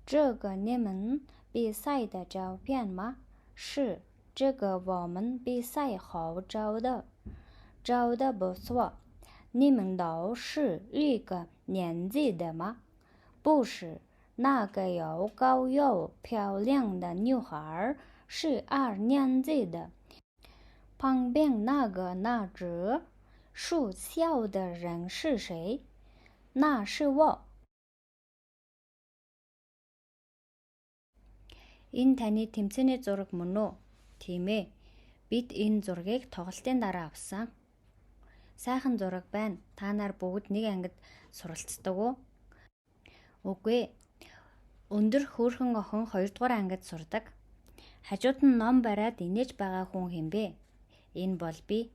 这个你们比赛的照片吗？是，这个我们比赛后照的，照的不错。你们都是一个年纪的吗？不是，那个又高又漂亮的女孩是2年级的。旁边那个拿着树笑的人是谁？那是我。Энэ таны тэмцээний зураг мөн үү? Тийм ээ. Бид энэ зургийг тоглолтын дараа авсан. Сайхан зураг байна. Та нар бүгд нэг ангид суралцдаг уу? Үгүй ээ. Өндөр хөөрхөн охин 2 дугаар ангид сурдаг. Хажууд нь ном бариад инээж байгаа хүн хэн бэ? Энэ бол би.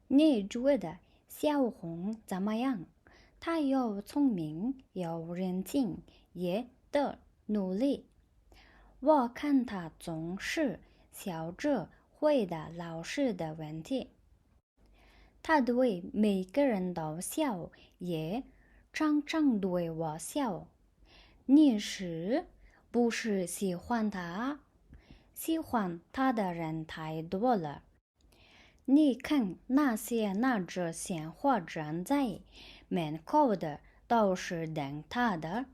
Нэ жуэда Xiao Hong 怎么样？他又聪明又认真，也的努力。我看他总是笑着回答老师的问题。他对每个人都笑，也常常对我笑。你是不是喜欢他？喜欢他的人太多了。你看那些拿着鲜花站在门口的都是等他的。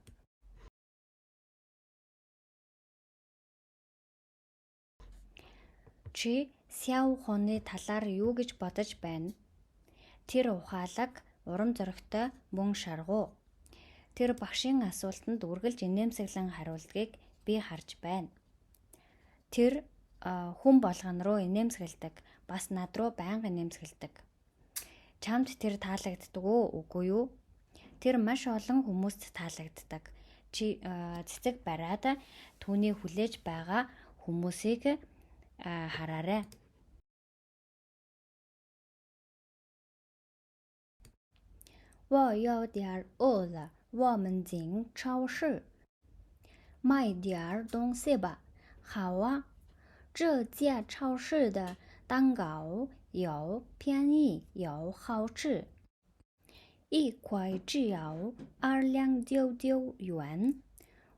Чи Сяо Хоны талаар юу гэж бодож байна? Тэр ухаалаг, урам зоригтой, мөн шаргуу. Тэр багшийн асуултанд үргэлж инээмсэглэн хариулдгийг би харж байна. Тэр хүн болгон руу инээмсэглэдэг, бас над руу байнга инээмсэглэдэг. Чамд тэр таалагддаг уу, үгүй юу? Тэр маш олон хүмүүст таалагддаг. Чи цэцэг бариад түүний хүлээж байгаа хүмүүсийг хараарай. 我有点饿了，我们进超市买点东西吧。好啊，这家超市的蛋糕又便宜又好吃，一块只要2.99元，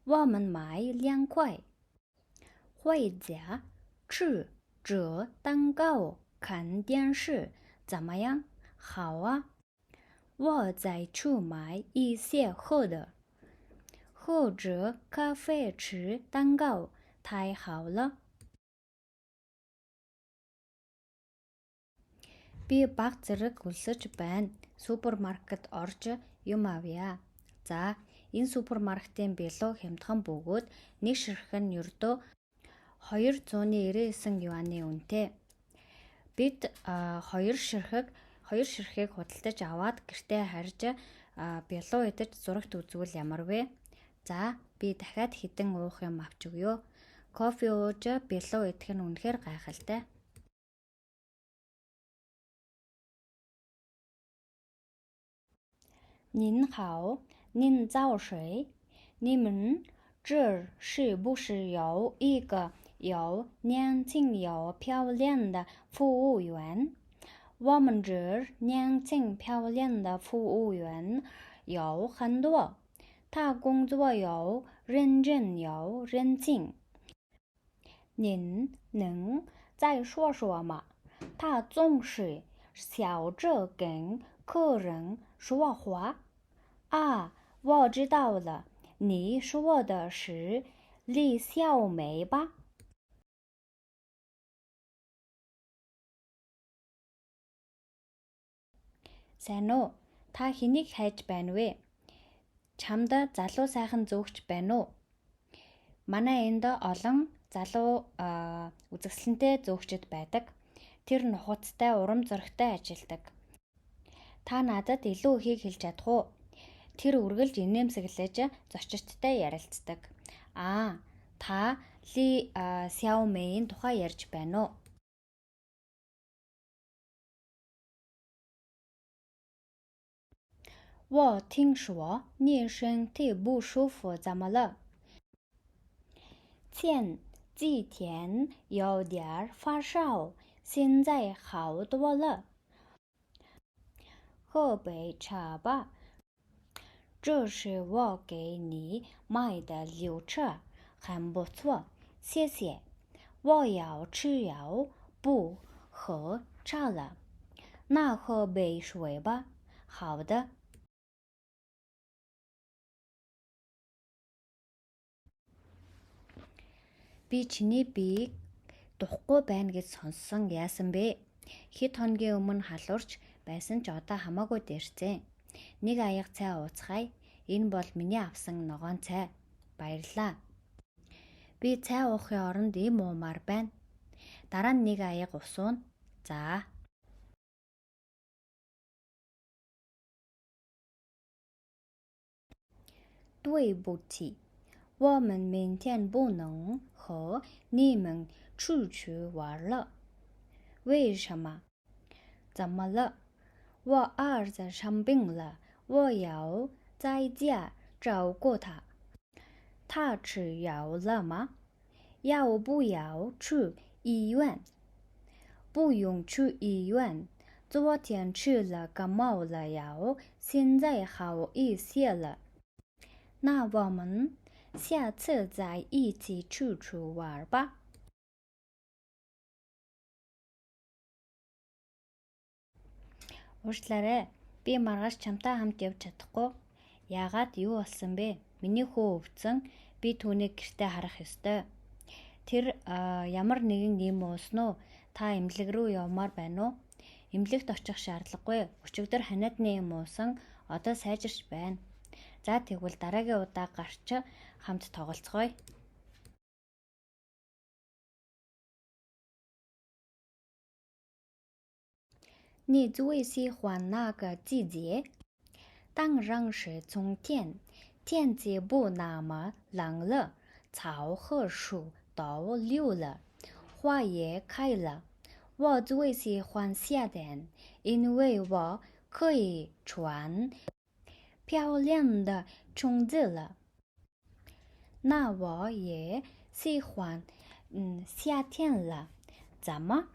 我们买2块，回家吃这蛋糕看电视怎么样？好啊。我再去买一些喝的，喝着咖啡吃蛋糕，太好了。Би баг зэрэг өлсөж байна. Супермаркет орж юм авъя. За, энэ супермаркетын бэлүү хямдхан бөгөөд нэг ширхэг нь ердөө 299 юаны үнэтэй. Бид 2 ширхгийг худалдаж аваад гэртээ харж бэлүү идэж зурагт үзвэл ямар вэ? За, би дахиад хэдэн уух юм авч өгье. Кофе ууж бэлүү идэх нь үнэхээр гайхалтай. 您好，您找谁？你们这是不是有一个又年轻又漂亮的服务员？我们这年轻漂亮的服务员有很多，他工作又认真又认真。您能再说说吗？他总是笑着跟客人说话。啊，我知道了，你说的是李小梅吧？Сайн уу? Та хэнийг хайж байна вэ? Чамд залуу сайхан зөөгч байна уу? Манай энд олон залуу үзэсгэлэнтэй зөөгчд байдаг. Тэр нухацтай, урам зоригтой ажилдаг. Та надад илүү ихийг хэлж чадах уу? Тэр үргэлж инээмсэглэж зочидтой ярилцдаг. Та Ли Сяомэйн тухай ярьж байна уу? 我听说你身体不舒服，怎么了？前几天有点发烧，现在好多了。喝杯茶吧，这是我给你买的榴车，很不错，谢谢。我要吃药，不喝茶了。那喝杯水吧。好的。Би чиний биеийг духгүй байна гэж сонссон яасан бэ? Хэд хоногийн өмнө халуурч байсан ч одоо хамаагүй дэрцэн. Нэг аяга цай ууцгаая. Энэ бол миний авсан ногоон цай. Баярлалаа. Би цай уухын оронд ийм уумаар байна. Дараа нь нэг аяга ус ууна. За. Дуй бути. 我们明天不能和你们出去玩了。为什么？怎么了？我儿子生病了，我要在家照顾他。他吃药了吗？要不要去医院？不用去医院。昨天吃了感冒了药，现在好一些了。那我们下次再一起出去玩吧。Уушлаарай. Би маргааш чамтай хамт явж чадахгүй. Яагаад юу болсон бэ? Миний хүү өвдсөн. Би түүнийг гэртээ харах ёстой. Тэр ямар нэгэн юм уусан уу? Та эмнэлэг рүү явмаар байна уу? Эмнэлэгт очих шаардлагагүй. Өчигдөр ханиадны юм уусан. Одоо сайжирч байна. За тэгвэл дараагийн удаа гарч хамт тоглоцгоё. 你最喜欢哪个季节？当然是春天，天气不那么冷了，草和树都绿了，花也开了。我最喜欢夏天，因为我可以穿漂亮的裙子了。那我也喜欢夏天了。怎么？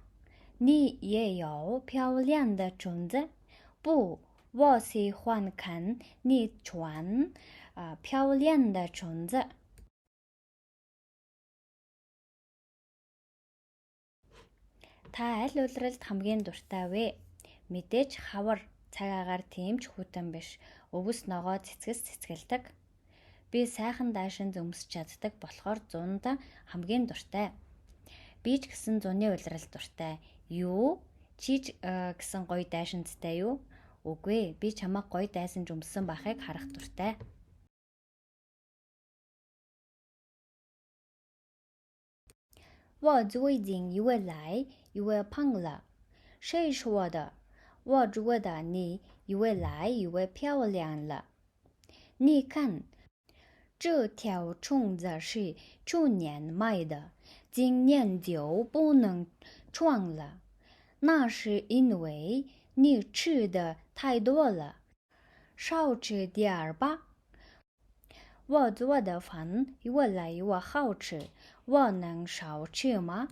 你也有漂亮的裙子？不，我喜欢看你穿漂亮的裙子。Та аль улиралд хамгийн дуртай вэ? Мэдээж хавар цаг агаар тийм ч хүйтэн биш. Өвс ногоо цэцгэс цэцгэлдэг. Би сайхан даашин зөмсч чаддаг болохоор зундаа хамгийн дуртай. Би ч гэсэн зуны улирал дуртай. Юу? Чи ч гэсэн гоё дайшинцтай юу? Үгүй, би чамайг гоё дайсан жөмссөн байхыг харах дуртай. 我最近越来越胖了。谁说的？我觉得你越来越漂亮了。你看，这条裙子是去年买的，今年就不能穿了。那是因为你吃的太多了，少吃点儿吧。我做的饭越来越好吃，我能少吃吗？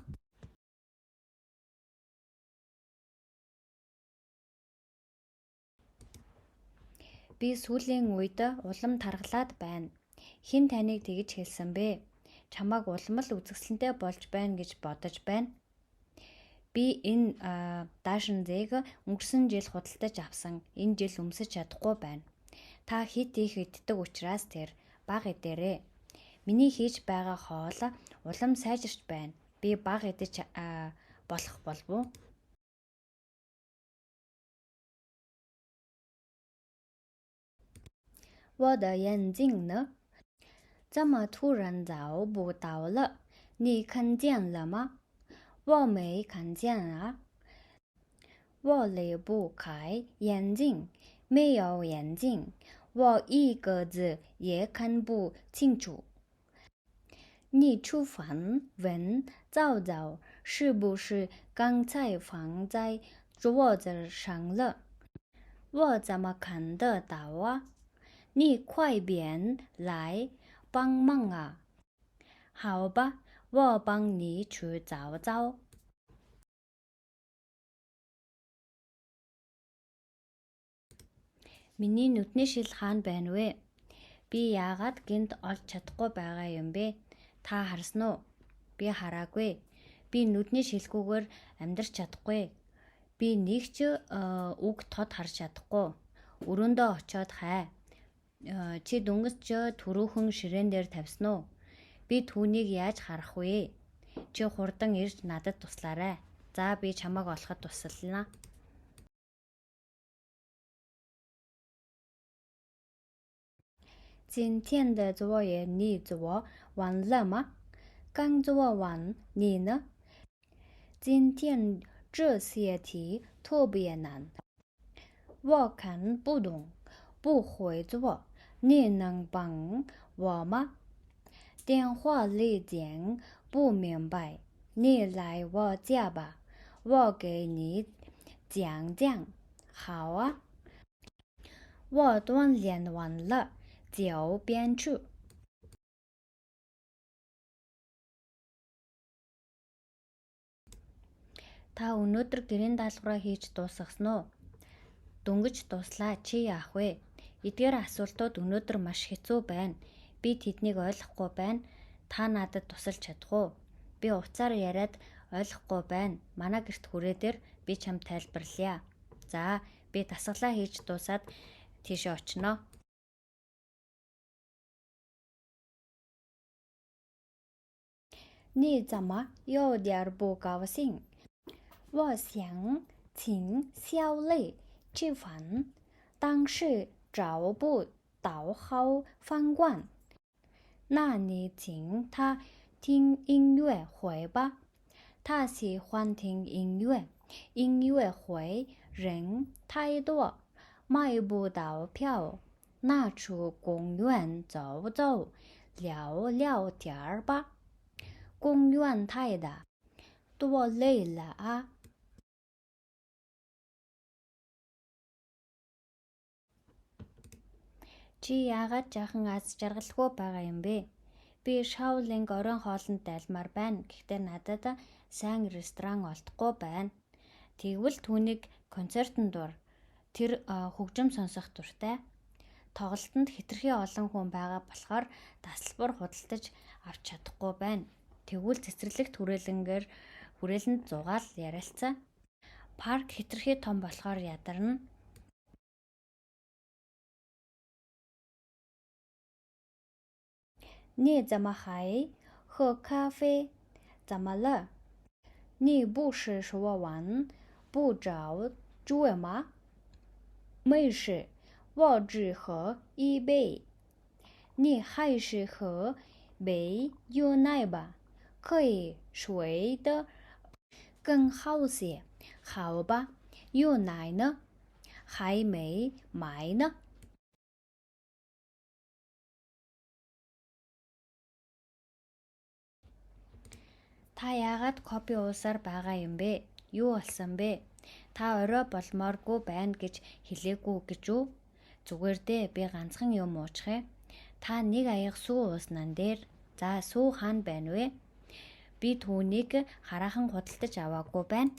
Би сүүлийн үед улам тархлаад байна. Хэн таныг тэгж хэлсэн бэ? Чамайг улам л үзэсгэлэнтэй болж байна гэж бодож байна. Би энэ даашинзыг өнгөрсөн жил худалдаж авсан. Энэ жил өмсөж чадахгүй байна. Та хит их иддэг учраас тэр бага идээрээ. Миний хийж байгаа хоол улам сайжирч байна. Би бага идэж болох болов уу? 我的眼镜呢？怎么突然找不到了？你看见了吗？我没看见啊。我离不开眼镜，没有眼镜，我一个字也看不清楚。你厨房闻糟糟，是不是刚才放在桌子上了？我怎么看得到啊？你快点来帮忙啊！好吧，我帮你去找找。 Миний нүдний шил хаана байна вэ? Би яагаад гинт олж чадахгүй байгаа юм бэ? Та харсан уу? Би хараагүй. Би нүдний шилгүүгээр амьдрч чадахгүй. Би нэг ч үг тод харж чадахгүй. Өрөөндөө очиод хай. Чи дүнгийн түрүүхэн ширээн дээр тавьсан уу? Би түүнийг яаж харах вэ? Чи хурдан ирж надад туслаарай. За би чамайг олоход тусална. 今天的作业你做完了吗？刚做完，你呢？今天这些题特别难，我看不懂，不会做，你能帮我吗？电话里讲不明白，你来我家吧，我给你讲讲。好啊，我锻炼完了，就边去。Та өнөөдөр гэрийн даалгавраа хийж дуусгасан уу? Дөнгөж дуслаа. Чи яах вэ? Эдгээр асуултууд өнөөдөр маш хэцүү байна. Би тэднийг ойлгохгүй байна. Та надад тусалж чадах уу? Би уцаар яриад ойлгохгүй байна. Манай гэрт хүрээдэр би чамд тайлбарлая. За, би дасгалаа хийж дуусаад тийшээ очино. 你怎么有点不高兴？我想请小蕾吃饭，但是找不到好饭馆。那你请他听音乐会吧，他喜欢听音乐。音乐会人太多，买不到票。那去公园走走，聊聊天吧。公园太大，多累了啊！ Чи яагаад жаахан аз жаргалгүй байгаа юм бэ? Би Шаолинг оройн хоолнд дайлмаар байна. Гэхдээ надад сайн ресторан олдохгүй байна. Тэгвэл түүнийг концертын дур. Тэр хөгжим сонсох дуртай. Тоглолтод хэтэрхий олон хүн байгаа болохоор тасалбар худалдаж авч чадахгүй байна. Тэгвэл цэцэрлэгт хүрээлэнд зугаал ярилцсан. Парк хэтэрхий том болохоор ядарна. 你怎么还喝咖啡？怎么了？你不是说完不找桌吗？没事，我只喝一杯。你还是喝杯牛奶吧，可以睡得更好些。好吧，牛奶呢？还没买呢。 Та яагаад копи уусаар байгаа юм бэ? Юу болсон бэ? Та орой болмооргүй байна гэж хэлээгүй гэж үү? Зүгээр дээ, би ганцхан юм уучих. Та нэг аяга сүү ууснан дээр. За, сүү хаана байна вэ? Би түүнийг хараахан худалдаж аваагүй байна.